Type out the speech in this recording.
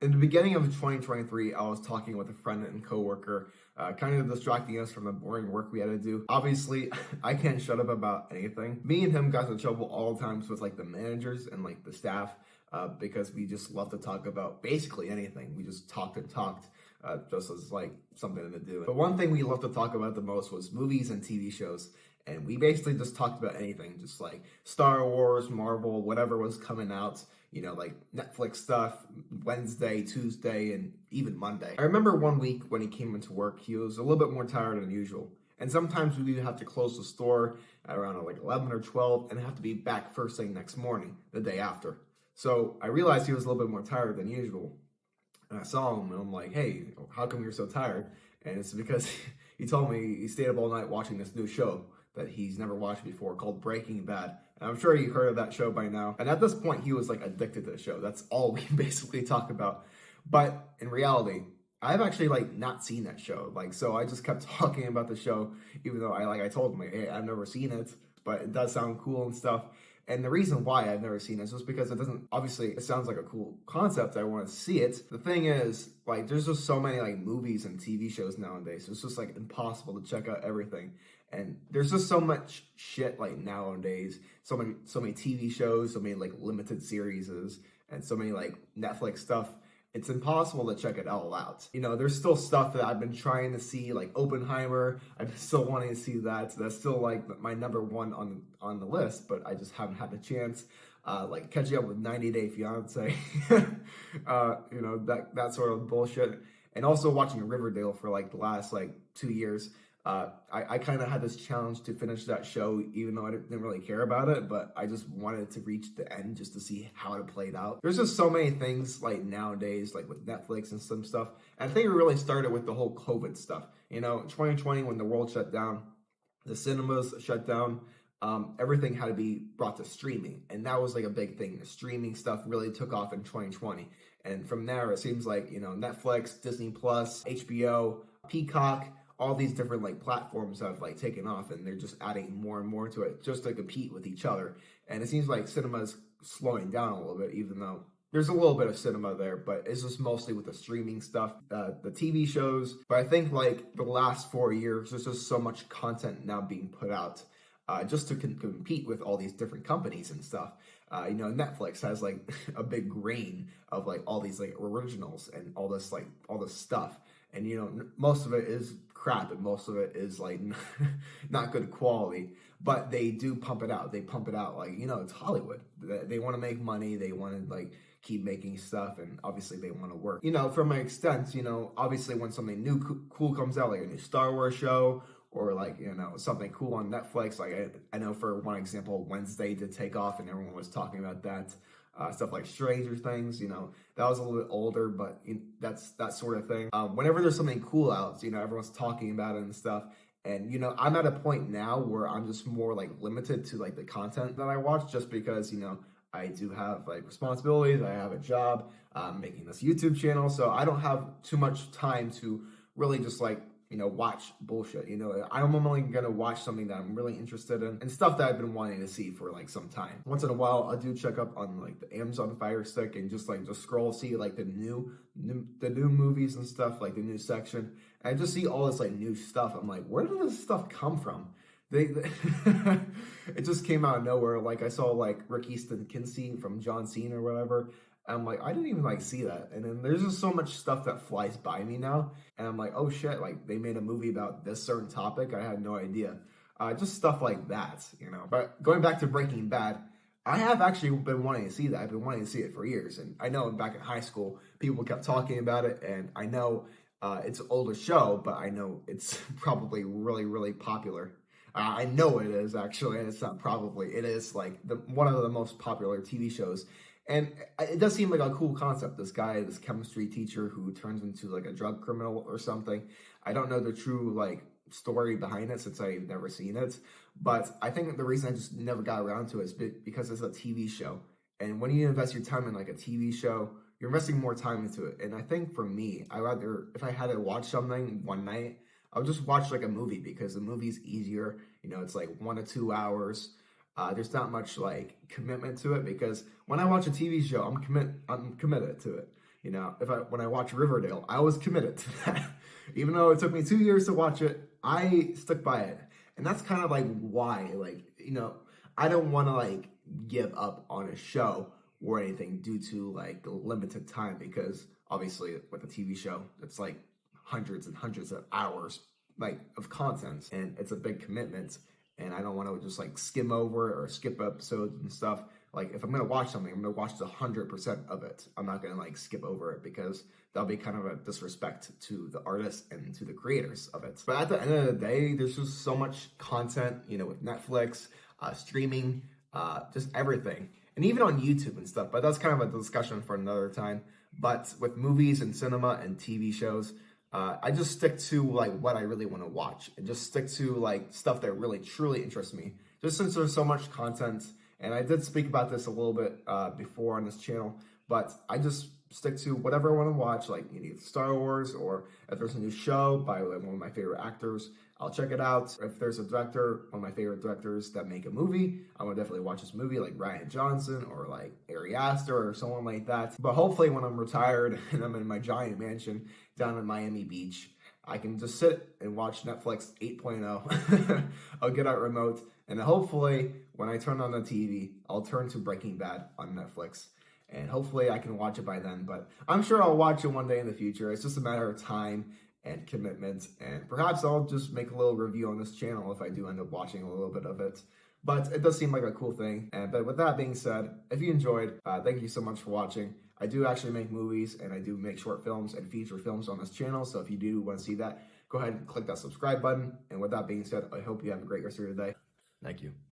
In the beginning of 2023, I was talking with a friend and coworker, kind of distracting us from the boring work we had to do. Obviously, I can't shut up about anything. Me and him got in trouble all the times with like the managers and like the staff because we just love to talk about basically anything. We just talked and talked just as like something to do. But one thing we loved to talk about the most was movies and TV shows. And we basically just talked about anything, just like Star Wars, Marvel, whatever was coming out, like Netflix stuff, Wednesday, Tuesday, and even Monday. I remember one week when he came into work, he was a little bit more tired than usual. And sometimes we would have to close the store at around like 11 or 12 and have to be back first thing next morning, the day after. So I realized he was a little bit more tired than usual. And I saw him and I'm like, hey, how come you're so tired? And it's because he told me he stayed up all night watching this new show that he's never watched before called Breaking Bad. And I'm sure you heard of that show by now. And at this point, he was like addicted to the show. That's all we basically talk about. But in reality, I've actually like not seen that show. So I just kept talking about the show, even though I told him, hey, I've never seen it, but it does sound cool and stuff. And the reason why I've never seen it is just because it sounds like a cool concept. I want to see it. The thing is, there's just so many movies and TV shows nowadays. It's just impossible to check out everything. And there's just so much shit nowadays. So many TV shows, so many limited series, and so many Netflix stuff. It's impossible to check it all out. There's still stuff that I've been trying to see, like Oppenheimer. I'm still wanting to see that. So that's still my number one on the list, but I just haven't had the chance. Catching up with 90 Day Fiance, that sort of bullshit. And also watching Riverdale for the last 2 years. I kind of had this challenge to finish that show, even though I didn't really care about it, but I just wanted to reach the end just to see how it played out. There's just so many things nowadays, with Netflix and some stuff. And I think it really started with the whole COVID stuff. 2020 when the world shut down, the cinemas shut down, everything had to be brought to streaming. And that was a big thing. The streaming stuff really took off in 2020. And from there, it seems Netflix, Disney Plus, HBO, Peacock, all these different platforms have taken off, and they're just adding more and more to it just to compete with each other. And it seems like cinema's slowing down a little bit, even though there's a little bit of cinema there, but it's just mostly with the streaming stuff, the TV shows. But I think the last 4 years, there's just so much content now being put out just to compete with all these different companies and stuff. Netflix has a big grain of all these originals and all this stuff. And most of it is crap and most of it is not good quality, but they do pump it out. They pump it out it's Hollywood. They want to make money. They want to keep making stuff, and obviously they want to work. From my extent, obviously when something new cool comes out, like a new Star Wars show or something cool on Netflix, I know for one example, Wednesday did take off and everyone was talking about that. Stuff like Stranger Things, that was a little bit older, but that's that sort of thing. Whenever there's something cool out, everyone's talking about it and stuff. And, I'm at a point now where I'm just more limited to the content that I watch, just because, I do have responsibilities. I have a job, making this YouTube channel. So I don't have too much time to really just watch bullshit. I'm only gonna watch something that I'm really interested in and stuff that I've been wanting to see for some time. Once in a while, I do check up on the Amazon Fire Stick and just scroll, see the new movies and stuff, the new section, and I just see all this new stuff. I'm like, where did this stuff come from? They it just came out of nowhere. I saw Rick Easton Kinsey from John Cena or whatever. I'm like, I didn't even see that. And then there's just so much stuff that flies by me now. And I'm like, oh shit, they made a movie about this certain topic. I had no idea. Just stuff like that, But going back to Breaking Bad, I have actually been wanting to see that. I've been wanting to see it for years. And I know back in high school, people kept talking about it. And I know it's an older show, but I know it's probably really, really popular. I know it is, actually. And it's not probably. It is one of the most popular TV shows. And it does seem like a cool concept. This guy, this chemistry teacher who turns into a drug criminal or something. I don't know the true story behind it since I've never seen it. But I think the reason I just never got around to it is because it's a TV show. And when you invest your time in a TV show, you're investing more time into it. And I think for me, if I had to watch something one night, I would just watch a movie, because the movie's easier. It's 1 to 2 hours. There's not much commitment to it, because when I watch a TV show, I'm committed to it. You know, when I watch Riverdale, I was committed to that. Even though it took me 2 years to watch it, I stuck by it. And that's kind of like why, like, you know, I don't want to like give up on a show or anything due to like limited time, because obviously with a TV show, it's like hundreds and hundreds of hours like of content, and it's a big commitment, and I don't want to just like skim over or skip episodes and stuff. Like if I'm gonna watch something, I'm gonna watch the 100% of it. I'm not gonna like skip over it, because that'll be kind of a disrespect to the artists and to the creators of it. But at the end of the day, there's just so much content, you know, with Netflix, streaming, just everything, and even on YouTube and stuff. But that's kind of a discussion for another time. But with movies and cinema and TV shows, I just stick to like what I really want to watch, and just stick to like stuff that really truly interests me. Just since there's so much content, and I did speak about this a little bit before on this channel, but I just stick to whatever I want to watch, like either Star Wars, or if there's a new show by like, one of my favorite actors, I'll check it out. If there's a director, one of my favorite directors that make a movie, I would definitely watch this movie, like Ryan Johnson or like Ari Aster or someone like that. But hopefully when I'm retired and I'm in my giant mansion down in Miami Beach, I can just sit and watch Netflix 8.0. I'll get out remote, and hopefully when I turn on the TV, I'll turn to Breaking Bad on Netflix. And hopefully I can watch it by then, but I'm sure I'll watch it one day in the future. It's just a matter of time and commitment, and perhaps I'll just make a little review on this channel if I do end up watching a little bit of it. But it does seem like a cool thing. But with that being said, if you enjoyed, thank you so much for watching. I do actually make movies, and I do make short films and feature films on this channel, so if you do want to see that, go ahead and click that subscribe button. And with that being said, I hope you have a great rest of your day. Thank you.